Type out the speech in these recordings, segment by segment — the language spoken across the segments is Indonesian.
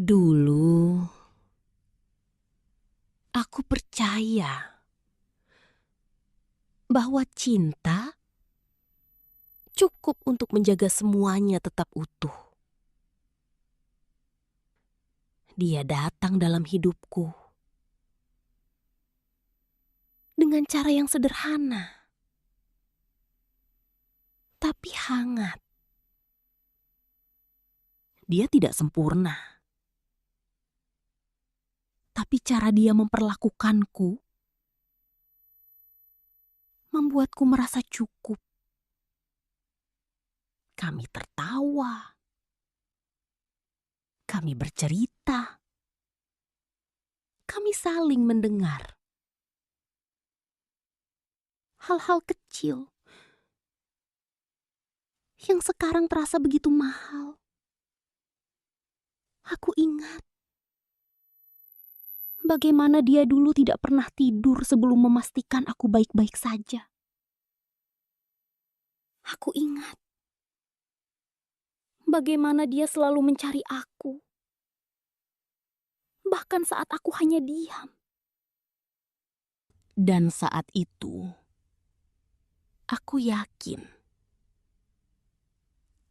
Dulu, aku percaya bahwa cinta cukup untuk menjaga semuanya tetap utuh. Dia datang dalam hidupku dengan cara yang sederhana, tapi hangat. Dia tidak sempurna, tapi cara dia memperlakukanku membuatku merasa cukup. Kami tertawa, kami bercerita, kami saling mendengar. Hal-hal kecil yang sekarang terasa begitu mahal. Aku ingat bagaimana dia dulu tidak pernah tidur sebelum memastikan aku baik-baik saja. Aku ingat bagaimana dia selalu mencari aku, bahkan saat aku hanya diam. Dan saat itu, aku yakin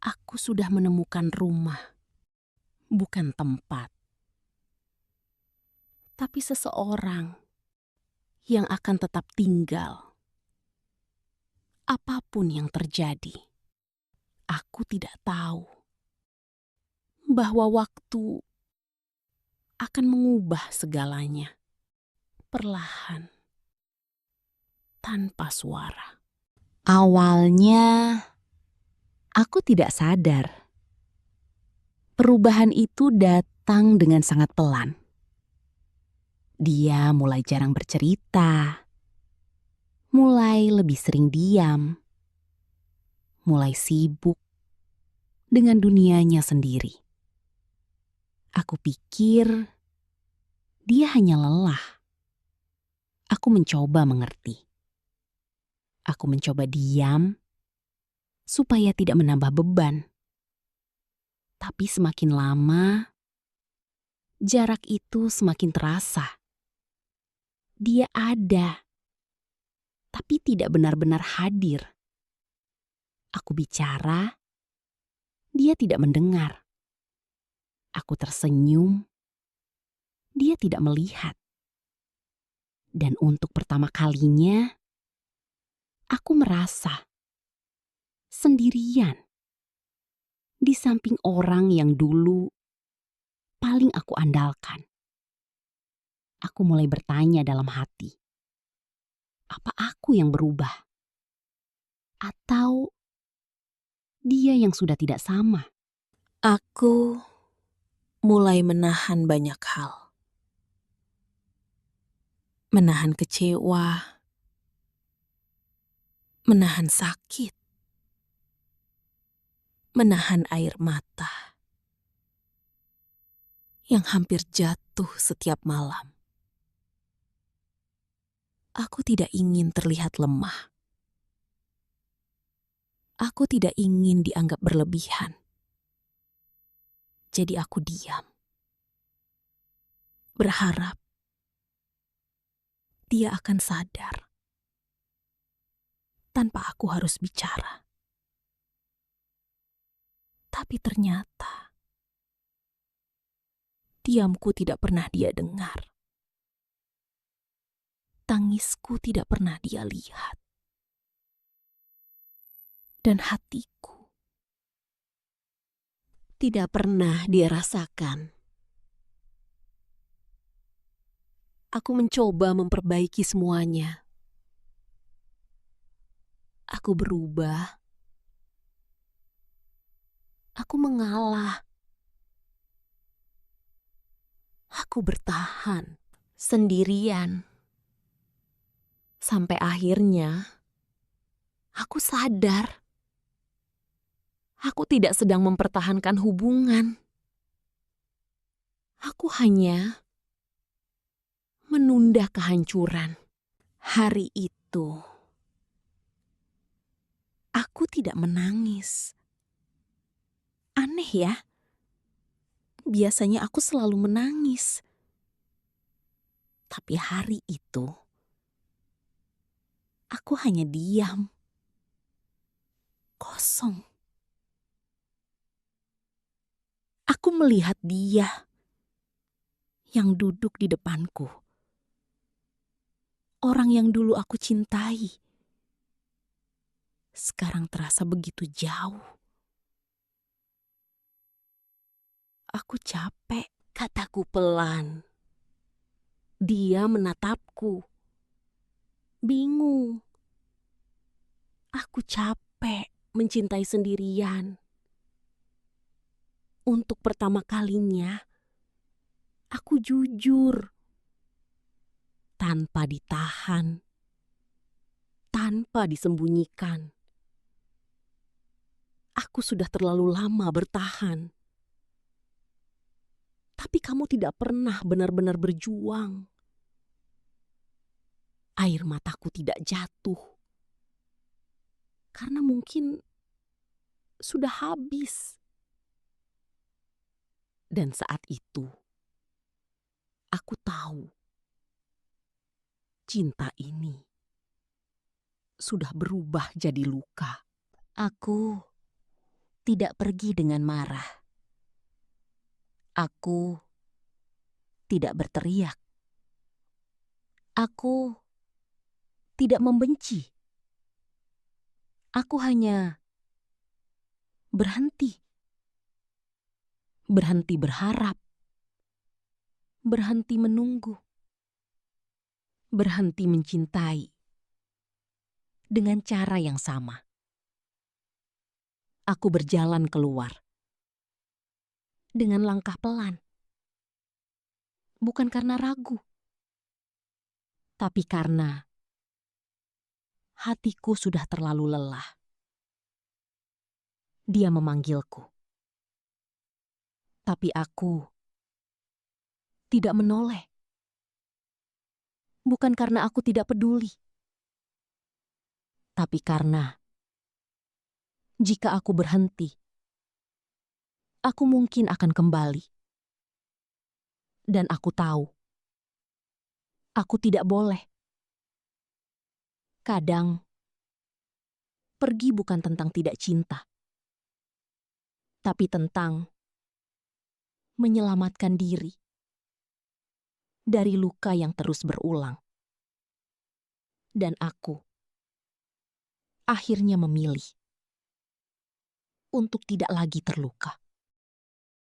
aku sudah menemukan rumah, bukan tempat, tapi seseorang yang akan tetap tinggal. Apapun yang terjadi, aku tidak tahu bahwa waktu akan mengubah segalanya, perlahan, tanpa suara. Awalnya, aku tidak sadar. Perubahan itu datang dengan sangat pelan. Dia mulai jarang bercerita, mulai lebih sering diam, mulai sibuk dengan dunianya sendiri. Aku pikir dia hanya lelah. Aku mencoba mengerti. Aku mencoba diam supaya tidak menambah beban. Tapi semakin lama, jarak itu semakin terasa. Dia ada, tapi tidak benar-benar hadir. Aku bicara, dia tidak mendengar. Aku tersenyum, dia tidak melihat. Dan untuk pertama kalinya, aku merasa sendirian di samping orang yang dulu paling aku andalkan. Aku mulai bertanya dalam hati, apa aku yang berubah? Atau dia yang sudah tidak sama? Aku mulai menahan banyak hal. Menahan kecewa, menahan sakit, menahan air mata yang hampir jatuh setiap malam. Aku tidak ingin terlihat lemah. Aku tidak ingin dianggap berlebihan. Jadi aku diam. Berharap dia akan sadar tanpa aku harus bicara. Tapi ternyata diamku tidak pernah dia dengar. Tangisku tidak pernah dia lihat. Dan hatiku tidak pernah dia rasakan. Aku mencoba memperbaiki semuanya. Aku berubah. Aku mengalah. Aku bertahan sendirian. Sampai akhirnya aku sadar aku tidak sedang mempertahankan hubungan. Aku hanya menunda kehancuran. Hari itu, aku tidak menangis. Aneh ya, Biasanya aku selalu menangis. Tapi hari itu, aku hanya diam. Kosong. Aku melihat dia yang duduk di depanku. Orang yang dulu aku cintai. Sekarang terasa begitu jauh. Aku capek, kataku pelan. Dia menatapku. Bingung. Aku capek mencintai sendirian. Untuk pertama kalinya, aku jujur. Tanpa ditahan. Tanpa disembunyikan. Aku sudah terlalu lama bertahan. Tapi kamu tidak pernah benar-benar berjuang. Air mataku tidak jatuh. Karena mungkin sudah habis. Dan saat itu, aku tahu cinta ini sudah berubah jadi luka. Aku tidak pergi dengan marah. Aku tidak berteriak. Aku tidak membenci. Aku hanya berhenti. Berhenti berharap. Berhenti menunggu. Berhenti mencintai. Dengan cara yang sama. Aku berjalan keluar. Dengan langkah pelan. Bukan karena ragu. Tapi karena hatiku sudah terlalu lelah. Dia memanggilku. Tapi aku tidak menoleh. Bukan karena aku tidak peduli. Tapi karena jika aku berhenti, aku mungkin akan kembali. Dan aku tahu, aku tidak boleh. Kadang, pergi bukan tentang tidak cinta. Tapi tentang menyelamatkan diri dari luka yang terus berulang. Dan aku akhirnya memilih untuk tidak lagi terluka.